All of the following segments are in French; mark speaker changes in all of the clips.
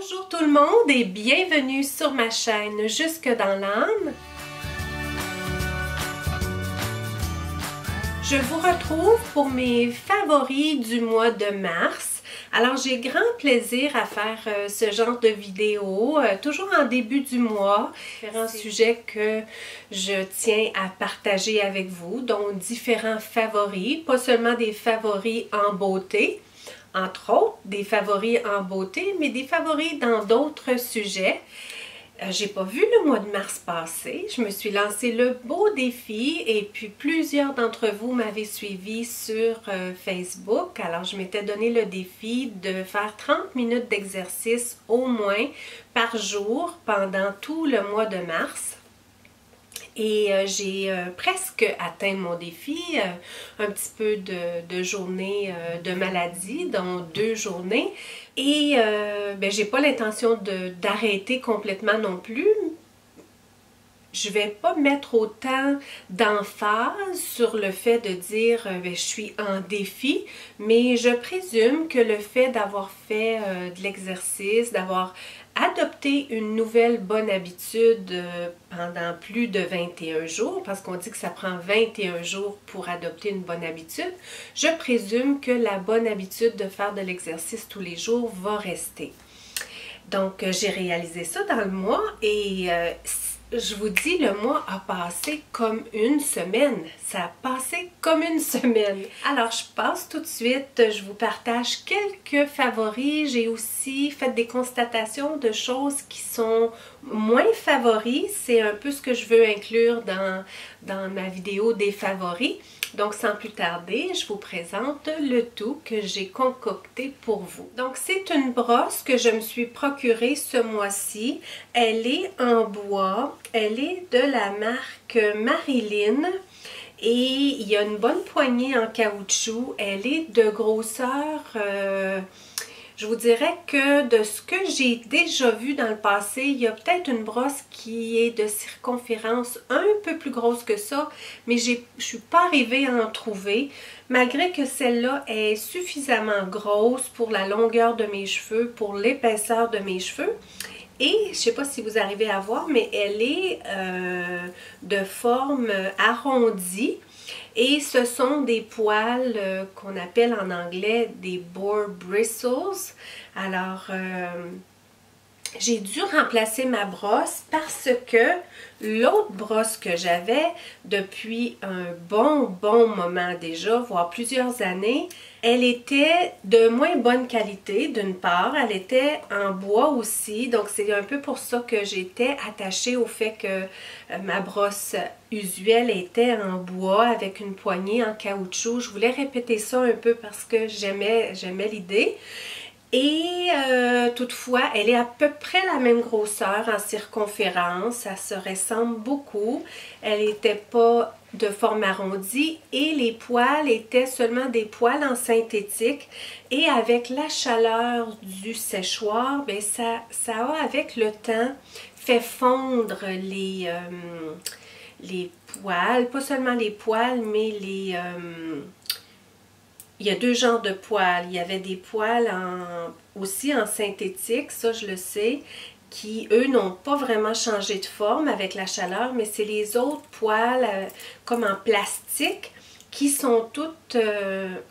Speaker 1: Bonjour tout le monde et bienvenue sur ma chaîne Jusque dans l'âme. Je vous retrouve pour mes favoris du mois de mars. Alors j'ai grand plaisir à faire ce genre de vidéo, toujours en début du mois. Différents sujets que je tiens à partager avec vous, dont différents favoris, pas seulement des favoris en beauté, entre autres, des favoris en beauté, mais des favoris dans d'autres sujets. J'ai pas vu le mois de mars passer. Je me suis lancé le beau défi et puis plusieurs d'entre vous m'avaient suivi sur Facebook. Alors, je m'étais donné le défi de faire 30 minutes d'exercice au moins par jour pendant tout le mois de mars. Et j'ai presque atteint mon défi, un petit peu de journées de maladie, dont 2 journées. Et j'ai pas l'intention d'arrêter complètement non plus. Je vais pas mettre autant d'emphase sur le fait de dire je suis en défi, mais je présume que le fait d'avoir fait de l'exercice, d'avoir adopté une nouvelle bonne habitude pendant plus de 21 jours, parce qu'on dit que ça prend 21 jours pour adopter une bonne habitude, je présume que la bonne habitude de faire de l'exercice tous les jours va rester. Donc, j'ai réalisé ça dans le mois et je vous dis, le mois a passé comme une semaine. Ça a passé comme une semaine. Alors, je passe tout de suite. Je vous partage quelques favoris. J'ai aussi fait des constatations de choses qui sont moins favoris. C'est un peu ce que je veux inclure dans ma vidéo des favoris. Donc, sans plus tarder, je vous présente le tout que j'ai concocté pour vous. Donc, c'est une brosse que je me suis procurée ce mois-ci. Elle est en bois. Elle est de la marque Marilyn. Et il y a une bonne poignée en caoutchouc. Elle est de grosseur... je vous dirais que de ce que j'ai déjà vu dans le passé, il y a peut-être une brosse qui est de circonférence un peu plus grosse que ça, mais je ne suis pas arrivée à en trouver, malgré que celle-là est suffisamment grosse pour la longueur de mes cheveux, pour l'épaisseur de mes cheveux. Et je ne sais pas si vous arrivez à voir, mais elle est de forme arrondie. Et ce sont des poils qu'on appelle en anglais des boar bristles. Alors, j'ai dû remplacer ma brosse parce que l'autre brosse que j'avais depuis un bon moment déjà, voire plusieurs années, elle était de moins bonne qualité d'une part, elle était en bois aussi, donc c'est un peu pour ça que j'étais attachée au fait que ma brosse usuelle était en bois avec une poignée en caoutchouc. Je voulais répéter ça un peu parce que j'aimais l'idée. Et toutefois, elle est à peu près la même grosseur en circonférence, ça se ressemble beaucoup. Elle n'était pas de forme arrondie et les poils étaient seulement des poils en synthétique. Et avec la chaleur du séchoir, bien, ça a avec le temps fait fondre les poils, pas seulement les poils, mais les... il y a 2 genres de poils. Il y avait des poils aussi en synthétique, ça je le sais, qui eux n'ont pas vraiment changé de forme avec la chaleur, mais c'est les autres poils comme en plastique qui sont toutes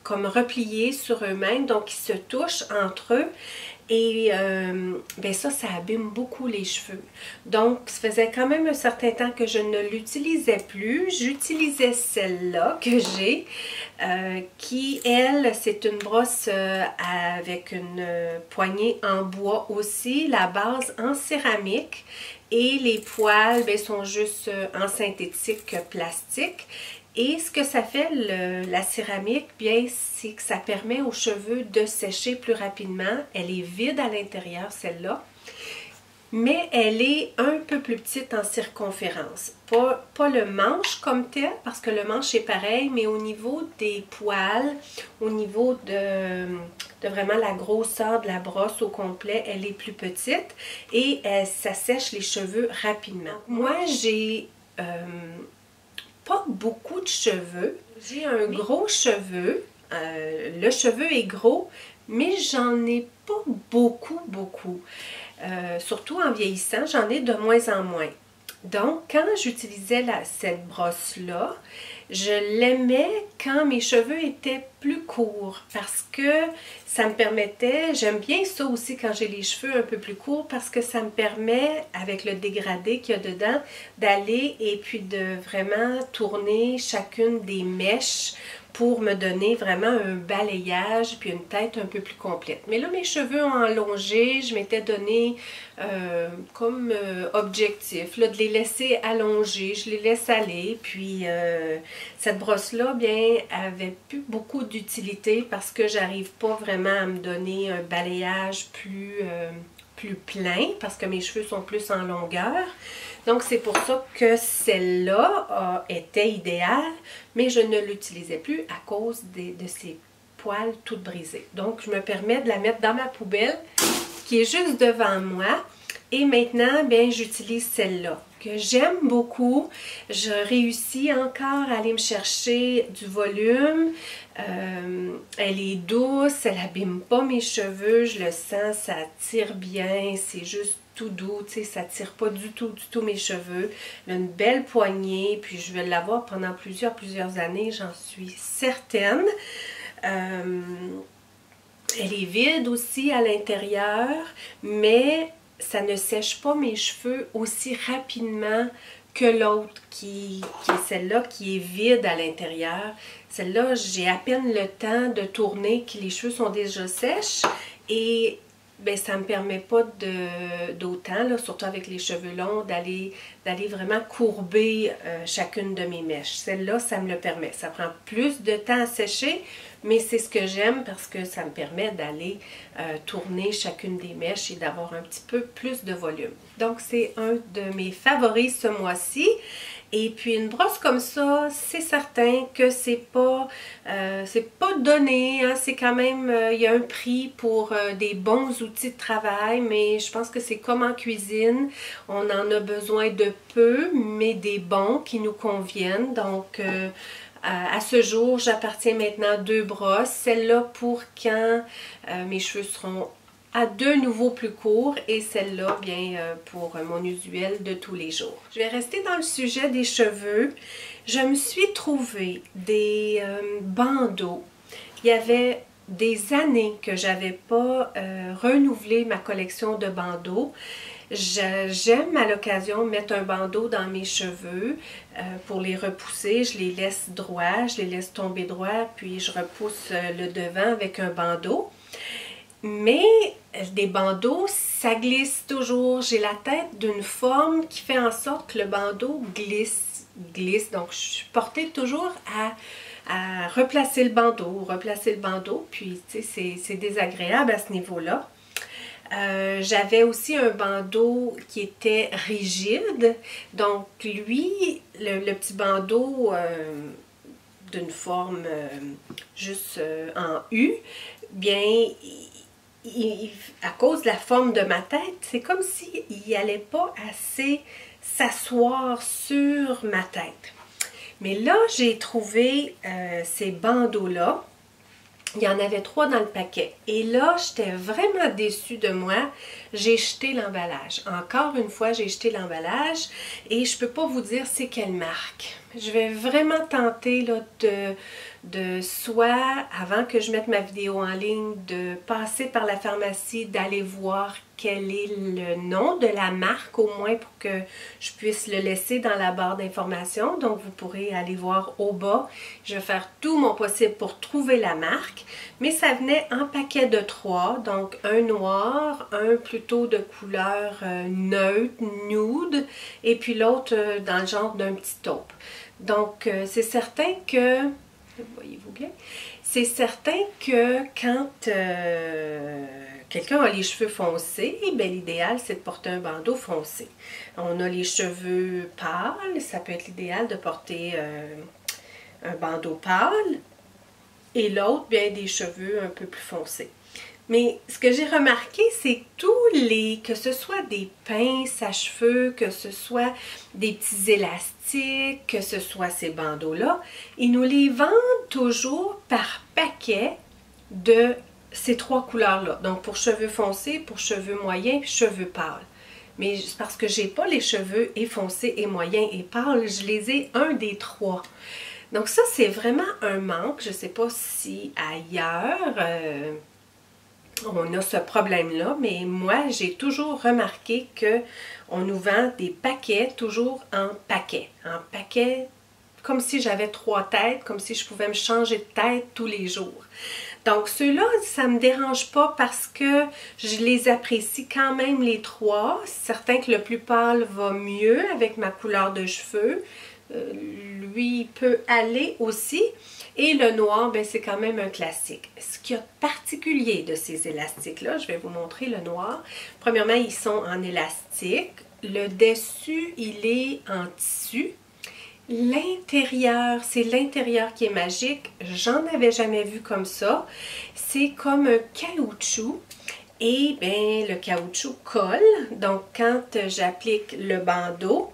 Speaker 1: comme repliées sur eux-mêmes, donc ils se touchent entre eux. Et ça abîme beaucoup les cheveux. Donc, ça faisait quand même un certain temps que je ne l'utilisais plus. J'utilisais celle-là que j'ai, qui, elle, c'est une brosse avec une poignée en bois aussi, la base en céramique. Et les poils sont juste en synthétique plastique. Et ce que ça fait, la céramique, bien, c'est que ça permet aux cheveux de sécher plus rapidement. Elle est vide à l'intérieur, celle-là. Mais elle est un peu plus petite en circonférence. Pas le manche comme tel, parce que le manche est pareil, mais au niveau des poils, au niveau de vraiment la grosseur de la brosse au complet, elle est plus petite. Et ça sèche les cheveux rapidement. Moi, j'ai... pas beaucoup de cheveux. J'ai un gros cheveu. Le cheveu est gros, mais j'en ai pas beaucoup. Surtout en vieillissant, j'en ai de moins en moins. Donc, quand j'utilisais cette brosse-là, je l'aimais quand mes cheveux étaient plus courts parce que ça me permettait, j'aime bien ça aussi quand j'ai les cheveux un peu plus courts parce que ça me permet, avec le dégradé qu'il y a dedans, d'aller et puis de vraiment tourner chacune des mèches pour me donner vraiment un balayage puis une tête un peu plus complète. Mais là, mes cheveux ont allongé, je m'étais donné comme objectif là, de les laisser allonger, je les laisse aller. Puis cette brosse-là, bien, avait plus beaucoup d'utilité parce que j'arrive pas vraiment à me donner un balayage plus plein parce que mes cheveux sont plus en longueur. Donc, c'est pour ça que celle-là était idéale, mais je ne l'utilisais plus à cause de ces poils toutes brisées. Donc, je me permets de la mettre dans ma poubelle qui est juste devant moi. Et maintenant, bien, j'utilise celle-là que j'aime beaucoup. Je réussis encore à aller me chercher du volume. Elle est douce, elle n'abîme pas mes cheveux, je le sens, ça tire bien, c'est juste tout doux, tu sais, ça tire pas du tout mes cheveux. Elle a une belle poignée, puis je vais l'avoir pendant plusieurs années, j'en suis certaine. Elle est vide aussi à l'intérieur, mais ça ne sèche pas mes cheveux aussi rapidement que l'autre qui est celle-là qui est vide à l'intérieur. Celle-là, j'ai à peine le temps de tourner que les cheveux sont déjà sèches et ben, ça ne me permet pas d'autant, surtout avec les cheveux longs, d'aller vraiment courber chacune de mes mèches. Celle-là, ça me le permet. Ça prend plus de temps à sécher, mais c'est ce que j'aime parce que ça me permet d'aller tourner chacune des mèches et d'avoir un petit peu plus de volume. Donc, c'est un de mes favoris ce mois-ci. Et puis une brosse comme ça, c'est certain que c'est pas donné, hein, c'est quand même, il y a un prix pour des bons outils de travail, mais je pense que c'est comme en cuisine, on en a besoin de peu, mais des bons qui nous conviennent. Donc à ce jour, j'appartiens maintenant à 2 brosses, celle-là pour quand mes cheveux seront à de nouveau plus court et celle-là, bien, pour mon usuel de tous les jours. Je vais rester dans le sujet des cheveux. Je me suis trouvé des bandeaux. Il y avait des années que j'avais pas renouvelé ma collection de bandeaux. J'aime à l'occasion mettre un bandeau dans mes cheveux pour les repousser. Je les laisse droits, je les laisse tomber droits, puis je repousse le devant avec un bandeau. Mais des bandeaux, ça glisse toujours. J'ai la tête d'une forme qui fait en sorte que le bandeau glisse. Donc, je suis portée toujours à replacer le bandeau. Puis, tu sais, c'est désagréable à ce niveau-là. J'avais aussi un bandeau qui était rigide. Donc, lui, le petit bandeau d'une forme juste en U, bien, à cause de la forme de ma tête, c'est comme s'il n'allait pas assez s'asseoir sur ma tête. Mais là, j'ai trouvé ces bandeaux-là. Il y en avait 3 dans le paquet. Et là, j'étais vraiment déçue de moi. J'ai jeté l'emballage. Encore une fois, j'ai jeté l'emballage. Et je ne peux pas vous dire c'est quelle marque. Je vais vraiment tenter là, de soit, avant que je mette ma vidéo en ligne, de passer par la pharmacie, d'aller voir quel est le nom de la marque au moins pour que je puisse le laisser dans la barre d'informations. Donc, vous pourrez aller voir au bas. Je vais faire tout mon possible pour trouver la marque. Mais ça venait en paquet de 3. Donc, un noir, un plutôt de couleur neutre, nude, et puis l'autre dans le genre d'un petit taupe. Donc, c'est certain que... Voyez-vous bien? C'est certain que quand quelqu'un a les cheveux foncés, ben, l'idéal, c'est de porter un bandeau foncé. On a les cheveux pâles, ça peut être l'idéal de porter un bandeau pâle. Et l'autre, bien, des cheveux un peu plus foncés. Mais ce que j'ai remarqué, c'est que que ce soit des pinces à cheveux, que ce soit des petits élastiques, que ce soit ces bandeaux-là, ils nous les vendent toujours par paquet de ces trois couleurs-là. Donc pour cheveux foncés, pour cheveux moyens, puis cheveux pâles. Mais c'est parce que j'ai pas les cheveux et foncés et moyens et pâles, je les ai un des trois. Donc ça, c'est vraiment un manque. Je sais pas si ailleurs on a ce problème-là, mais moi, j'ai toujours remarqué que on nous vend des paquets toujours en paquet, comme si j'avais trois têtes, comme si je pouvais me changer de tête tous les jours. Donc ceux-là, ça ne me dérange pas parce que je les apprécie quand même les trois. Certain que le plus pâle va mieux avec ma couleur de cheveux. Lui peut aller aussi. Et le noir, ben, c'est quand même un classique. Ce qu'il y a de particulier de ces élastiques-là, je vais vous montrer le noir. Premièrement, ils sont en élastique. Le dessus, il est en tissu. L'intérieur, c'est l'intérieur qui est magique. J'en avais jamais vu comme ça. C'est comme un caoutchouc. Et bien, le caoutchouc colle. Donc, quand j'applique le bandeau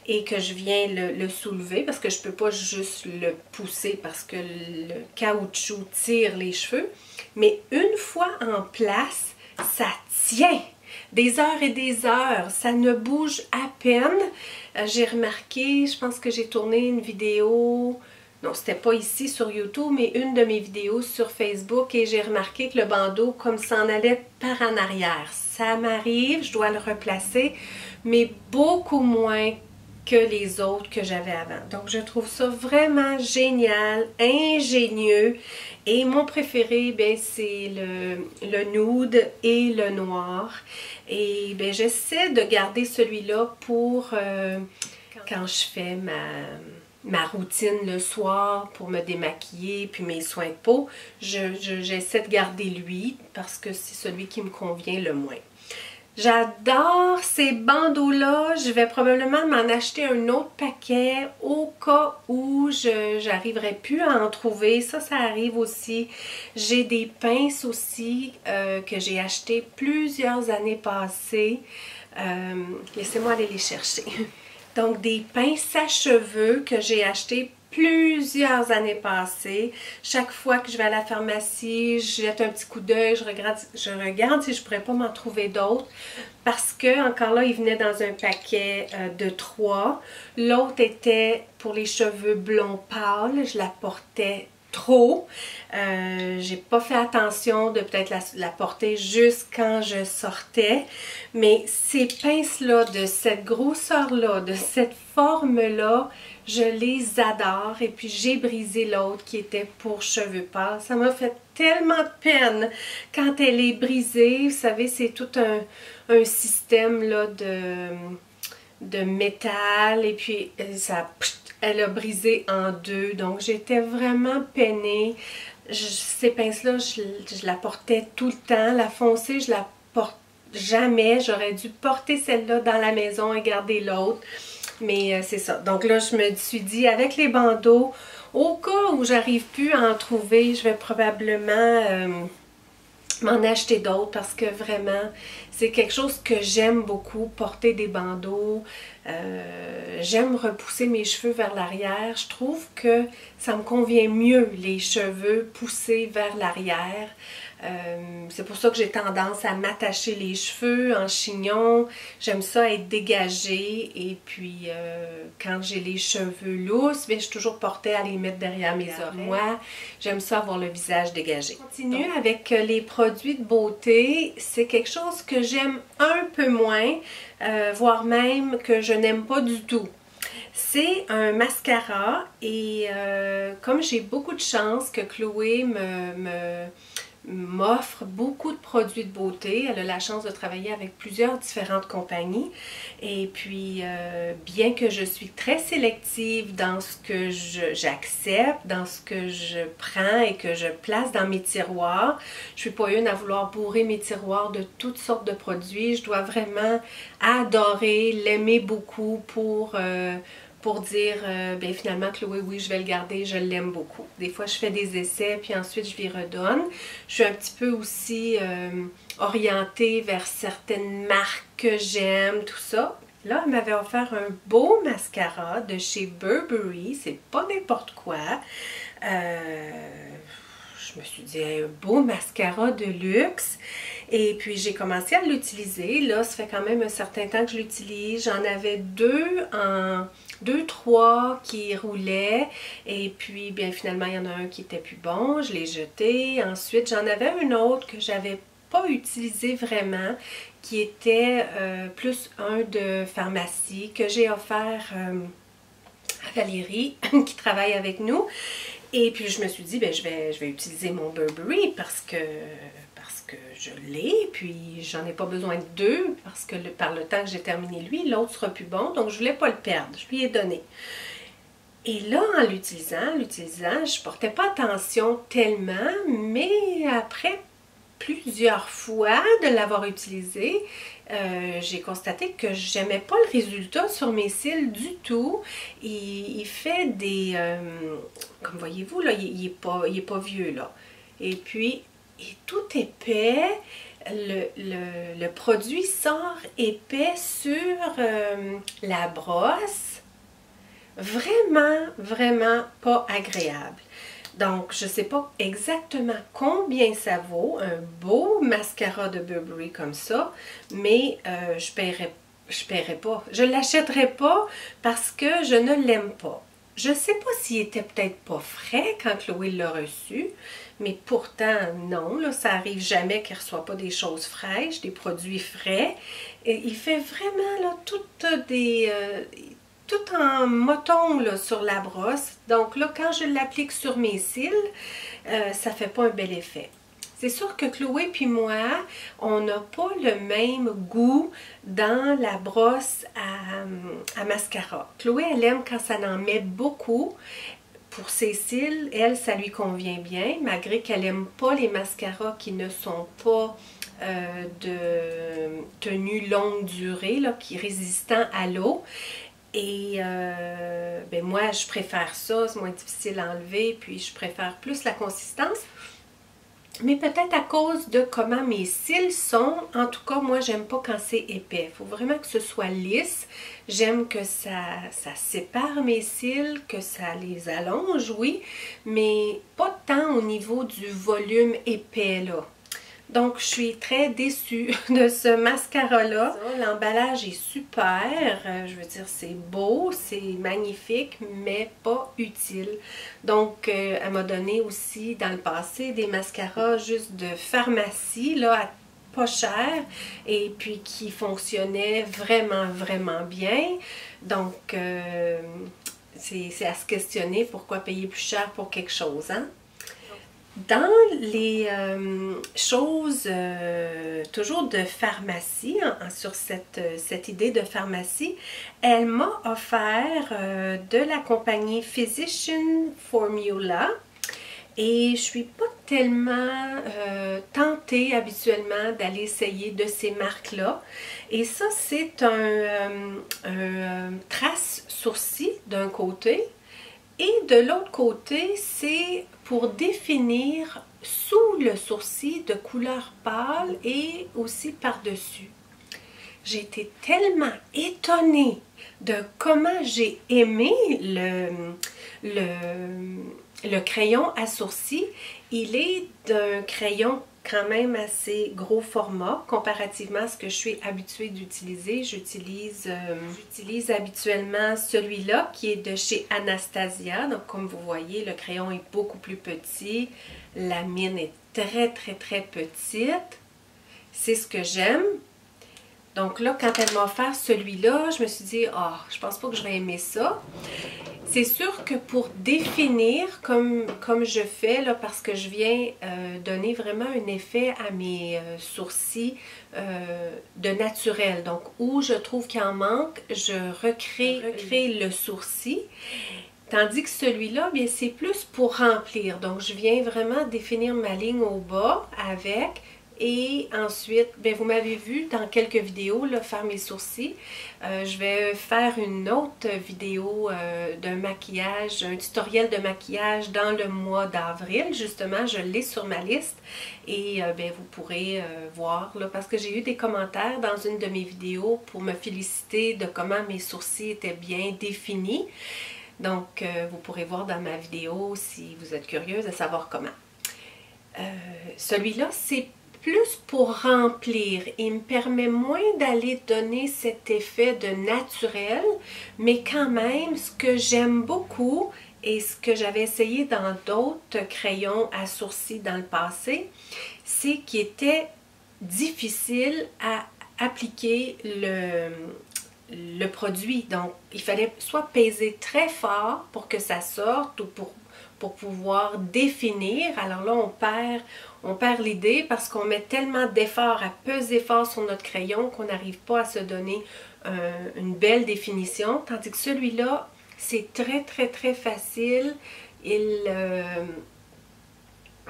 Speaker 1: et que je viens le soulever, parce que je ne peux pas juste le pousser parce que le caoutchouc tire les cheveux, mais une fois en place, ça tient. Des heures et des heures, ça ne bouge à peine. J'ai remarqué, je pense que j'ai tourné une vidéo, non, c'était pas ici sur YouTube, mais une de mes vidéos sur Facebook, et j'ai remarqué que le bandeau, comme s'en allait par en arrière. Ça m'arrive, je dois le replacer, mais beaucoup moins que les autres que j'avais avant. Donc, je trouve ça vraiment génial, ingénieux. Et mon préféré, ben, c'est le nude et le noir. Et ben, j'essaie de garder celui-là pour quand je fais ma routine le soir pour me démaquiller puis mes soins de peau. J'essaie de garder lui parce que c'est celui qui me convient le moins. J'adore ces bandeaux-là. Je vais probablement m'en acheter un autre paquet au cas où j'arriverai plus à en trouver. Ça arrive aussi. J'ai des pinces aussi que j'ai achetées plusieurs années passées. Laissez-moi aller les chercher. Donc, des pinces à cheveux que j'ai achetées plusieurs années passées. Chaque fois que je vais à la pharmacie, je jette un petit coup d'œil, je regarde si je pourrais pas m'en trouver d'autres. Parce que, encore là, il venait dans un paquet de 3. L'autre était pour les cheveux blonds pâles. Je la portais trop. J'ai pas fait attention de peut-être la porter juste quand je sortais. Mais ces pinces-là, de cette grosseur-là, de cette forme-là, je les adore. Et puis j'ai brisé l'autre qui était pour cheveux pâles. Ça m'a fait tellement de peine quand elle est brisée. Vous savez, c'est tout un système là, de métal. Et puis elle a brisé en deux. Donc j'étais vraiment peinée. Ces pinces-là, je la portais tout le temps. La foncée, je la porte jamais. J'aurais dû porter celle-là dans la maison et garder l'autre. Mais c'est ça. Donc là, je me suis dit, avec les bandeaux, au cas où j'arrive plus à en trouver, je vais probablement m'en acheter d'autres parce que vraiment, c'est quelque chose que j'aime beaucoup, porter des bandeaux. J'aime repousser mes cheveux vers l'arrière. Je trouve que ça me convient mieux, les cheveux poussés vers l'arrière. C'est pour ça que j'ai tendance à m'attacher les cheveux en chignon. J'aime ça être dégagée. Et puis, quand j'ai les cheveux lousses, bien, je suis toujours portée à les mettre derrière mes oreilles. Moi, j'aime ça avoir le visage dégagé. On continue avec les produits de beauté. C'est quelque chose que j'aime un peu moins, voire même que je n'aime pas du tout. C'est un mascara et comme j'ai beaucoup de chance que Chloé m'offre beaucoup de produits de beauté. Elle a la chance de travailler avec plusieurs différentes compagnies. Et puis, bien que je suis très sélective dans ce que j'accepte, dans ce que je prends et que je place dans mes tiroirs, je ne suis pas une à vouloir bourrer mes tiroirs de toutes sortes de produits. Je dois vraiment adorer, l'aimer beaucoup pour dire, ben finalement, Chloé, oui, je vais le garder, je l'aime beaucoup. Des fois, je fais des essais, puis ensuite, je lui redonne. Je suis un petit peu aussi orientée vers certaines marques que j'aime, tout ça. Là, elle m'avait offert un beau mascara de chez Burberry. C'est pas n'importe quoi. je me suis dit, un beau mascara de luxe. Et puis j'ai commencé à l'utiliser. Là, ça fait quand même un certain temps que je l'utilise. J'en avais deux, trois qui roulaient. Et puis, bien finalement, il y en a un qui était plus bon. Je l'ai jeté. Ensuite, j'en avais un autre que j'avais pas utilisé vraiment, qui était plus un de pharmacie que j'ai offert à Valérie qui travaille avec nous. Et puis je me suis dit, ben, je vais utiliser mon Burberry parce que je l'ai, puis j'en ai pas besoin de deux parce que par le temps que j'ai terminé lui, l'autre sera plus bon, donc je voulais pas le perdre, je lui ai donné. Et là, en l'utilisant, je portais pas attention tellement, mais après plusieurs fois de l'avoir utilisé, j'ai constaté que j'aimais pas le résultat sur mes cils du tout. Il fait des... comme voyez-vous, là, il est pas vieux, là. Et puis, il est tout épais. Le produit sort épais sur la brosse. Vraiment, vraiment pas agréable. Donc, je ne sais pas exactement combien ça vaut, un beau mascara de Burberry comme ça, mais je paierais pas. Je ne l'achèterais pas parce que je ne l'aime pas. Je ne sais pas s'il était peut-être pas frais quand Chloé l'a reçu, mais pourtant, non, là, ça arrive jamais qu'elle ne reçoit pas des choses fraîches, des produits frais. Et il fait vraiment là, tout en moton là, sur la brosse. Donc là, quand je l'applique sur mes cils, ça fait pas un bel effet. C'est sûr que Chloé puis moi, on n'a pas le même goût dans la brosse à mascara. Chloé, elle aime quand ça en met beaucoup. Pour ses cils, elle, ça lui convient bien, malgré qu'elle n'aime pas les mascaras qui ne sont pas de tenue longue durée, là, qui sont résistants à l'eau. Et ben moi, je préfère ça, c'est moins difficile à enlever, puis je préfère plus la consistance. Mais peut-être à cause de comment mes cils sont, en tout cas, moi, j'aime pas quand c'est épais. Il faut vraiment que ce soit lisse. J'aime que ça sépare mes cils, que ça les allonge, oui, mais pas tant au niveau du volume épais, là. Donc, je suis très déçue de ce mascara-là. L'emballage est super. Je veux dire, c'est beau, c'est magnifique, mais pas utile. Donc, elle m'a donné aussi, dans le passé, des mascaras juste de pharmacie, là, à pas cher, et puis qui fonctionnaient vraiment, vraiment bien. Donc, c'est à se questionner pourquoi payer plus cher pour quelque chose, hein? Dans les choses toujours de pharmacie, sur cette idée de pharmacie, elle m'a offert de la compagnie Physician Formula. Et je suis pas tellement tentée habituellement d'aller essayer de ces marques-là. Et ça, c'est un trace sourcil d'un côté. Et de l'autre côté, c'est pour définir sous le sourcil de couleur pâle et aussi par-dessus. J'ai été tellement étonnée de comment j'ai aimé le crayon à sourcils. Il est d'un crayon quand même assez gros format comparativement à ce que je suis habituée d'utiliser. J'utilise habituellement celui-là qui est de chez Anastasia. Donc comme vous voyez, le crayon est beaucoup plus petit. La mine est très très très petite. C'est ce que j'aime. Donc là, quand elle m'a offert celui-là, je me suis dit, ah, je pense pas que je vais aimer ça. C'est sûr que pour définir, comme je fais, là, parce que je viens donner vraiment un effet à mes sourcils de naturel. Donc, où je trouve qu'il en manque, je recrée le sourcil. Tandis que celui-là, bien, c'est plus pour remplir. Donc, je viens vraiment définir ma ligne au bas avec... Et ensuite, bien, vous m'avez vu dans quelques vidéos là, faire mes sourcils. Je vais faire une autre vidéo d'un maquillage, un tutoriel de maquillage dans le mois d'avril. Justement, je l'ai sur ma liste et bien, vous pourrez voir. Là, parce que j'ai eu des commentaires dans une de mes vidéos pour me féliciter de comment mes sourcils étaient bien définis. Donc, vous pourrez voir dans ma vidéo si vous êtes curieuse de savoir comment. Celui-là, c'est plus pour remplir. Il me permet moins d'aller donner cet effet de naturel, mais quand même, ce que j'aime beaucoup et ce que j'avais essayé dans d'autres crayons à sourcils dans le passé, c'est qu'il était difficile à appliquer le produit. Donc, il fallait soit peser très fort pour que ça sorte ou pour pouvoir définir. Alors là, on perd l'idée parce qu'on met tellement d'efforts à peser fort sur notre crayon qu'on n'arrive pas à se donner une belle définition. Tandis que celui-là, c'est très, très, très facile.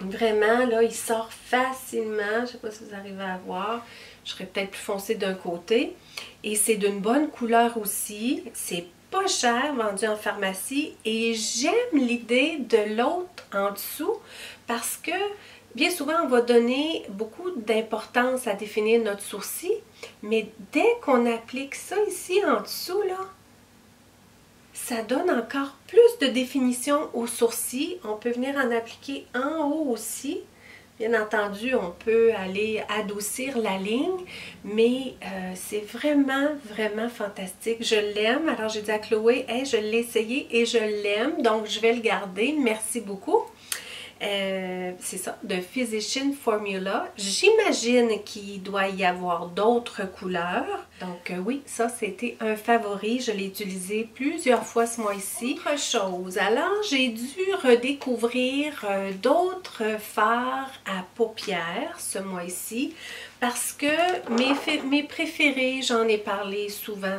Speaker 1: Vraiment, là, il sort facilement. Je ne sais pas si vous arrivez à voir. Je serais peut-être plus foncé d'un côté. Et c'est d'une bonne couleur aussi. C'est pas cher, vendu en pharmacie. Et j'aime l'idée de l'autre en dessous parce que bien souvent, on va donner beaucoup d'importance à définir notre sourcil. Mais dès qu'on applique ça ici en dessous, là, ça donne encore plus de définition au sourcil. On peut venir en appliquer en haut aussi. Bien entendu, on peut aller adoucir la ligne, mais c'est vraiment, vraiment fantastique. Je l'aime. Alors, j'ai dit à Chloé, hey, je l'ai essayé et je l'aime, donc je vais le garder. Merci beaucoup. C'est ça, de Physician Formula. J'imagine qu'il doit y avoir d'autres couleurs. Donc oui, ça c'était un favori. Je l'ai utilisé plusieurs fois ce mois-ci. Autre chose, alors j'ai dû redécouvrir d'autres fards à paupières ce mois-ci parce que mes préférés, j'en ai parlé souvent,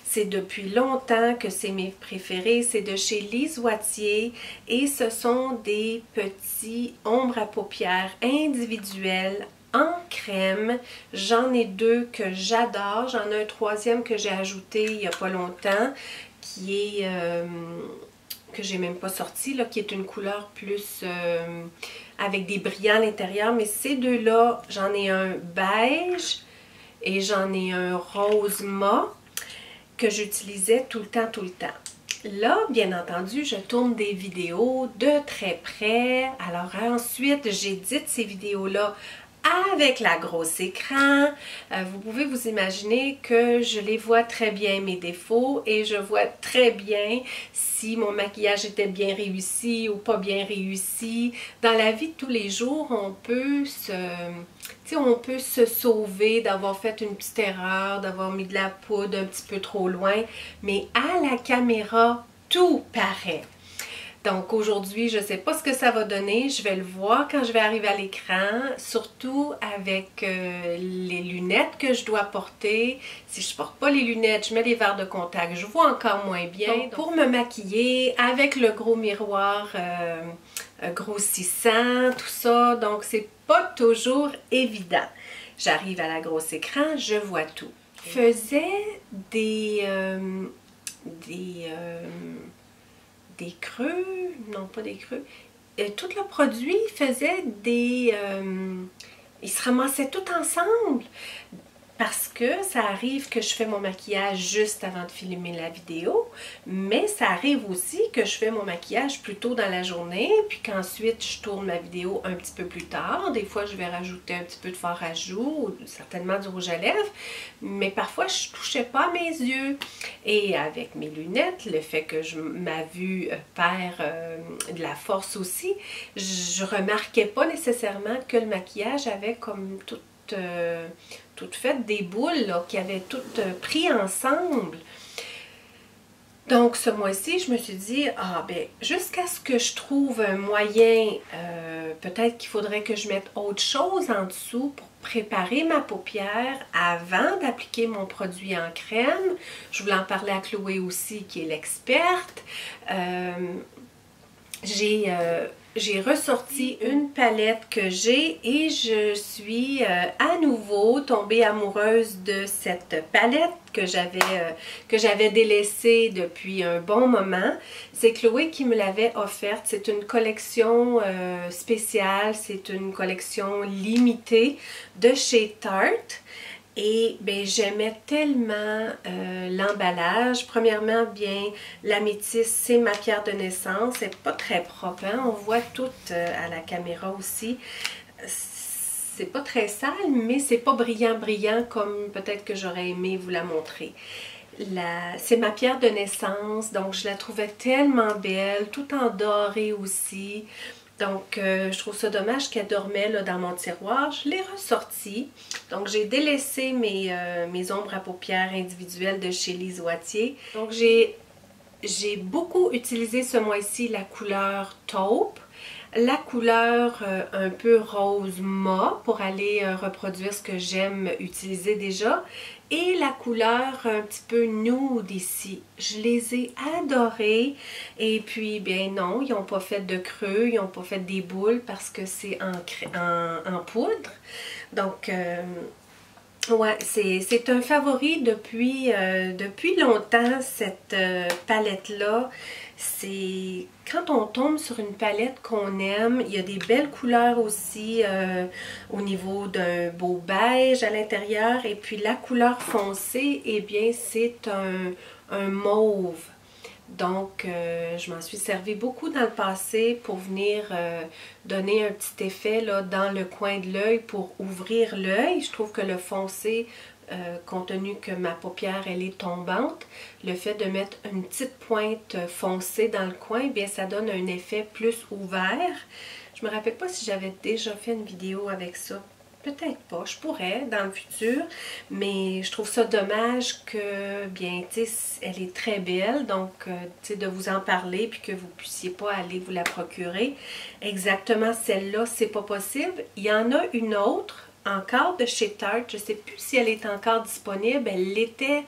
Speaker 1: c'est depuis longtemps que c'est mes préférés, c'est de chez Lise Wattier et ce sont des petits ombres à paupières individuels en crème. J'en ai deux que j'adore, j'en ai un troisième que j'ai ajouté il n'y a pas longtemps qui est... que j'ai même pas sorti, là, qui est une couleur plus avec des brillants à l'intérieur. Mais ces deux-là, j'en ai un beige et j'en ai un rose mat que j'utilisais tout le temps. Là, bien entendu, je tourne des vidéos de très près. Alors ensuite, j'édite ces vidéos-là avec la grosse écran. Vous pouvez vous imaginer que je les vois très bien, mes défauts, et je vois très bien si mon maquillage était bien réussi ou pas bien réussi. Dans la vie de tous les jours, on peut se sauver d'avoir fait une petite erreur, d'avoir mis de la poudre un petit peu trop loin, mais à la caméra, tout paraît. Donc aujourd'hui, je ne sais pas ce que ça va donner. Je vais le voir quand je vais arriver à l'écran, surtout avec les lunettes que je dois porter. Si je ne porte pas les lunettes, je mets des verres de contact, je vois encore moins bien. Donc, pour me maquiller, avec le gros miroir grossissant, tout ça, donc c'est pas toujours évident. J'arrive à la grosse écran, je vois tout. Je faisais des creux, non pas des creux, tout le produit faisait des... ils se ramassaient tout ensemble parce que ça arrive que je fais mon maquillage juste avant de filmer la vidéo, mais ça arrive aussi que je fais mon maquillage plus tôt dans la journée, puis qu'ensuite je tourne ma vidéo un petit peu plus tard. Des fois, je vais rajouter un petit peu de fard à joues, ou certainement du rouge à lèvres, mais parfois, je ne touchais pas mes yeux. Et avec mes lunettes, le fait que ma vue perd de la force aussi, je remarquais pas nécessairement que le maquillage avait comme toutes faites des boules là, qui avaient toutes pris ensemble. Donc ce mois-ci, je me suis dit, ah ben, jusqu'à ce que je trouve un moyen, peut-être qu'il faudrait que je mette autre chose en dessous pour préparer ma paupière avant d'appliquer mon produit en crème. Je voulais en parler à Chloé aussi, qui est l'experte. J'ai ressorti une palette que j'ai et je suis à nouveau tombée amoureuse de cette palette que j'avais délaissée depuis un bon moment. C'est Chloé qui me l'avait offerte. C'est une collection spéciale, c'est une collection limitée de chez Tarte. Et ben, j'aimais tellement l'emballage. Premièrement, bien, l'améthyste, c'est ma pierre de naissance. C'est pas très propre, hein? On voit tout à la caméra aussi. C'est pas très sale, mais c'est pas brillant brillant comme peut-être que j'aurais aimé vous la montrer. C'est ma pierre de naissance, donc je la trouvais tellement belle, tout en doré aussi. Donc, je trouve ça dommage qu'elle dormait là, dans mon tiroir. Je l'ai ressortie. Donc, j'ai délaissé mes ombres à paupières individuelles de chez Lise Wattier. Donc, j'ai beaucoup utilisé ce mois-ci la couleur taupe. La couleur un peu rose mat pour aller reproduire ce que j'aime utiliser déjà. Et la couleur un petit peu nude ici. Je les ai adorées. Et puis, bien non, ils n'ont pas fait de creux, ils n'ont pas fait des boules parce que c'est en poudre. Donc, ouais, c'est un favori depuis longtemps, cette palette-là. C'est quand on tombe sur une palette qu'on aime, il y a des belles couleurs aussi au niveau d'un beau beige à l'intérieur. Et puis la couleur foncée, eh bien, c'est un mauve. Donc, je m'en suis servi beaucoup dans le passé pour venir donner un petit effet là, dans le coin de l'œil pour ouvrir l'œil. Je trouve que le foncé, compte tenu que ma paupière elle est tombante, le fait de mettre une petite pointe foncée dans le coin, bien ça donne un effet plus ouvert. Je me rappelle pas si j'avais déjà fait une vidéo avec ça. Peut-être pas, je pourrais dans le futur, mais je trouve ça dommage que, bien, tu sais, elle est très belle, donc, tu sais, de vous en parler, puis que vous puissiez pas aller vous la procurer. Exactement celle-là, c'est pas possible. Il y en a une autre, encore de chez Tarte, je sais plus si elle est encore disponible, elle l'était,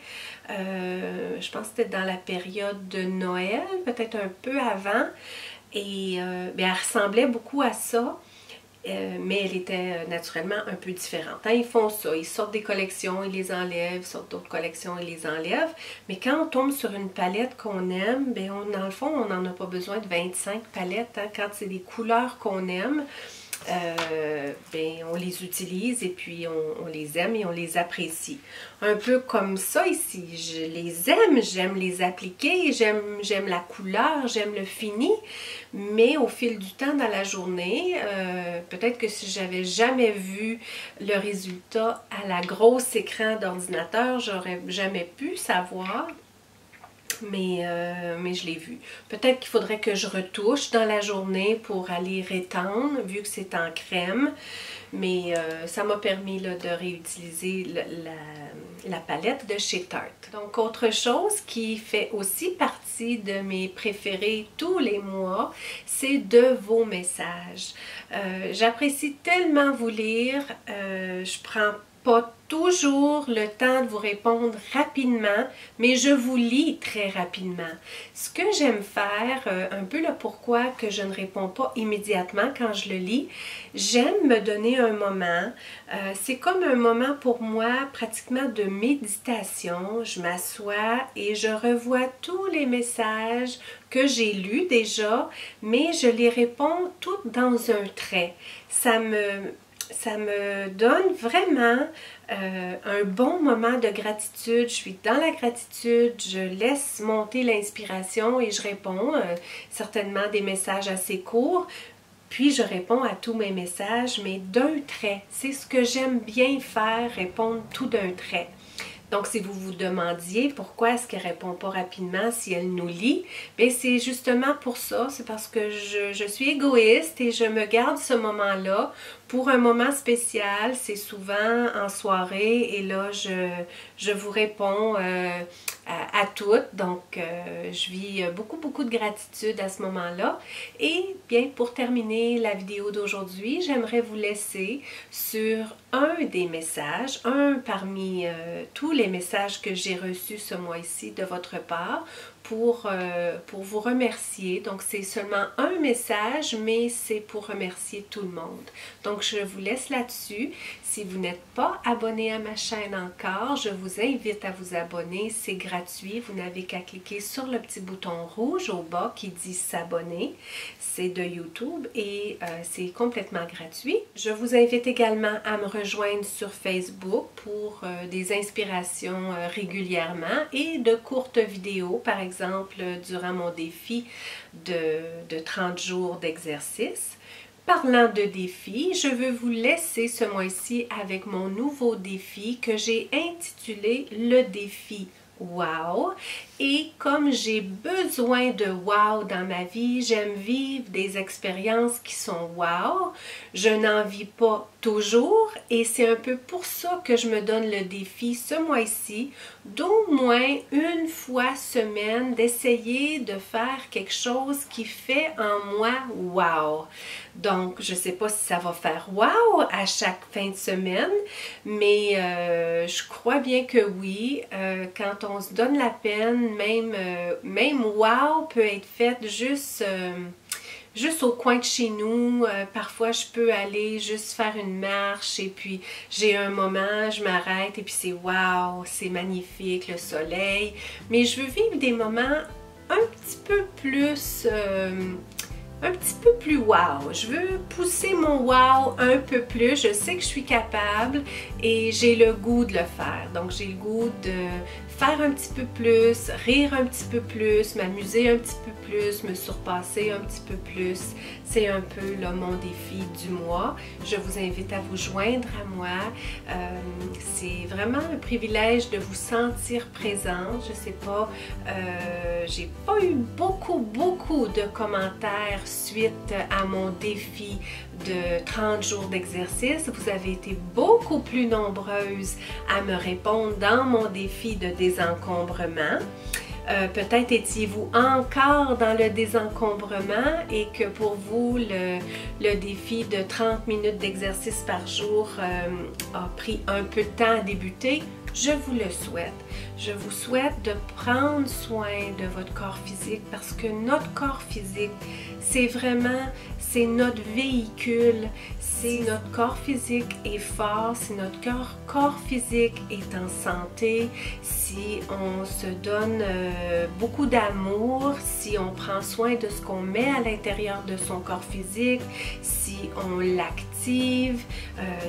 Speaker 1: je pense que c'était dans la période de Noël, peut-être un peu avant, et bien, elle ressemblait beaucoup à ça. Mais elle était naturellement un peu différente. Hein, ils font ça, ils sortent des collections, ils les enlèvent, ils sortent d'autres collections, ils les enlèvent. Mais quand on tombe sur une palette qu'on aime, bien, dans le fond, on n'en a pas besoin de 25 palettes. Hein, quand c'est des couleurs qu'on aime, ben, on les utilise et puis on les aime et on les apprécie. Un peu comme ça ici, je les aime, j'aime les appliquer, j'aime la couleur, j'aime le fini, mais au fil du temps dans la journée, peut-être que si j'avais jamais vu le résultat à la grosse écran d'ordinateur, j'aurais jamais pu savoir. Mais je l'ai vu. Peut-être qu'il faudrait que je retouche dans la journée pour aller rétendre, vu que c'est en crème. Mais ça m'a permis là, de réutiliser la palette de chez Tarte. Donc, autre chose qui fait aussi partie de mes préférés tous les mois, c'est de vos messages. J'apprécie tellement vous lire. Je prends pas toujours le temps de vous répondre rapidement, mais je vous lis très rapidement. Ce que j'aime faire, un peu le pourquoi que je ne réponds pas immédiatement quand je le lis, j'aime me donner un moment. C'est comme un moment pour moi pratiquement de méditation. Je m'assois et je revois tous les messages que j'ai lus déjà, mais je les réponds toutes dans un trait. Ça me donne vraiment un bon moment de gratitude. Je suis dans la gratitude, je laisse monter l'inspiration et je réponds certainement des messages assez courts. Puis je réponds à tous mes messages, mais d'un trait. C'est ce que j'aime bien faire, répondre tout d'un trait. Donc, si vous vous demandiez pourquoi est-ce qu'elle ne répond pas rapidement si elle nous lit, bien c'est justement pour ça, c'est parce que je suis égoïste et je me garde ce moment-là pour un moment spécial. C'est souvent en soirée et là, je vous réponds à toutes. Donc, je vis beaucoup de gratitude à ce moment-là. Et bien, pour terminer la vidéo d'aujourd'hui, j'aimerais vous laisser sur un des messages, un parmi tous les messages que j'ai reçus ce mois-ci de votre part pour vous remercier. Donc, c'est seulement un message, mais c'est pour remercier tout le monde. Donc, Donc, je vous laisse là-dessus. Si vous n'êtes pas abonné à ma chaîne encore, je vous invite à vous abonner. C'est gratuit. Vous n'avez qu'à cliquer sur le petit bouton rouge au bas qui dit s'abonner. C'est de YouTube et c'est complètement gratuit. Je vous invite également à me rejoindre sur Facebook pour des inspirations régulièrement et de courtes vidéos, par exemple durant mon défi de 30 jours d'exercice. Parlant de défis, je veux vous laisser ce mois-ci avec mon nouveau défi que j'ai intitulé le défi Wow. Et comme j'ai besoin de wow dans ma vie, j'aime vivre des expériences qui sont wow. Je n'en vis pas toujours et c'est un peu pour ça que je me donne le défi ce mois-ci d'au moins une fois semaine d'essayer de faire quelque chose qui fait en moi wow. Donc, je ne sais pas si ça va faire wow à chaque fin de semaine, mais je crois bien que oui. Quand on se donne la peine, même wow peut être fait juste au coin de chez nous. Parfois, je peux aller juste faire une marche et puis j'ai un moment, je m'arrête et puis c'est wow, c'est magnifique, le soleil. Mais je veux vivre des moments un petit peu plus wow. Je veux pousser mon wow un peu plus. Je sais que je suis capable et j'ai le goût de le faire. Donc, j'ai le goût de faire un petit peu plus, rire un petit peu plus, m'amuser un petit peu plus, me surpasser un petit peu plus. C'est un peu là mon défi du mois. Je vous invite à vous joindre à moi. C'est vraiment un privilège de vous sentir présente. Je sais pas, j'ai pas eu beaucoup de commentaires suite à mon défi de 30 jours d'exercice. Vous avez été beaucoup plus nombreuses à me répondre dans mon défi de désencombrement. Peut-être étiez-vous encore dans le désencombrement et que pour vous, le défi de 30 minutes d'exercice par jour a pris un peu de temps à débuter. Je vous le souhaite. Je vous souhaite de prendre soin de votre corps physique parce que notre corps physique, c'est notre véhicule. Si notre corps physique est fort, si notre corps physique est en santé, si on se donne beaucoup d'amour, si on prend soin de ce qu'on met à l'intérieur de son corps physique, si on l'active,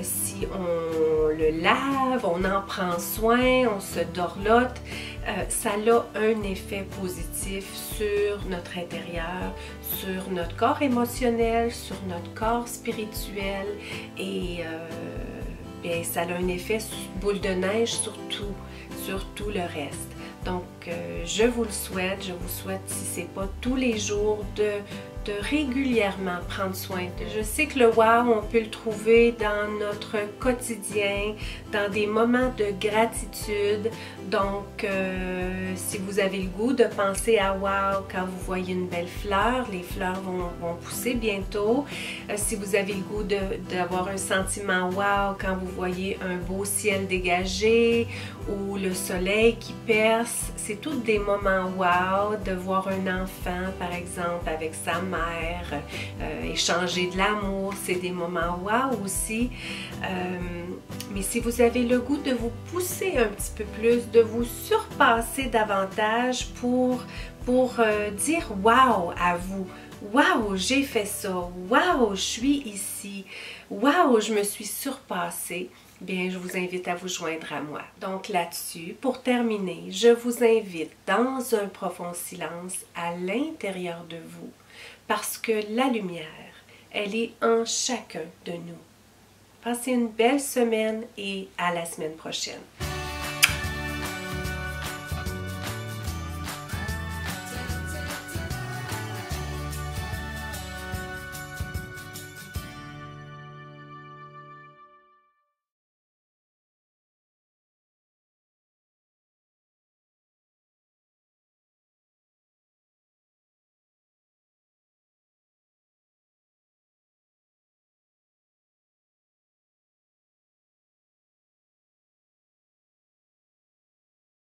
Speaker 1: si on le lave, on en prend soin, on se dorlote, ça a un effet positif sur notre intérieur, sur notre corps émotionnel, sur notre corps spirituel et bien, ça a un effet boule de neige sur tout le reste. Donc, je vous le souhaite, si ce n'est pas tous les jours, de régulièrement prendre soin de. Je sais que le wow, on peut le trouver dans notre quotidien, dans des moments de gratitude. Donc, si vous avez le goût de penser à wow quand vous voyez une belle fleur, les fleurs vont pousser bientôt. Si vous avez le goût d'avoir un sentiment wow quand vous voyez un beau ciel dégagé ou le soleil qui perce, c'est tous des moments wow. De voir un enfant, par exemple, avec sa mère, échanger de l'amour, c'est des moments wow aussi. Mais si vous avez le goût de vous pousser un petit peu plus, de vous surpasser davantage pour dire wow à vous. Wow, j'ai fait ça. Wow, je suis ici. Wow, je me suis surpassée. Bien, je vous invite à vous joindre à moi. Donc là-dessus, pour terminer, je vous invite dans un profond silence à l'intérieur de vous parce que la lumière, elle est en chacun de nous. Passez une belle semaine et à la semaine prochaine.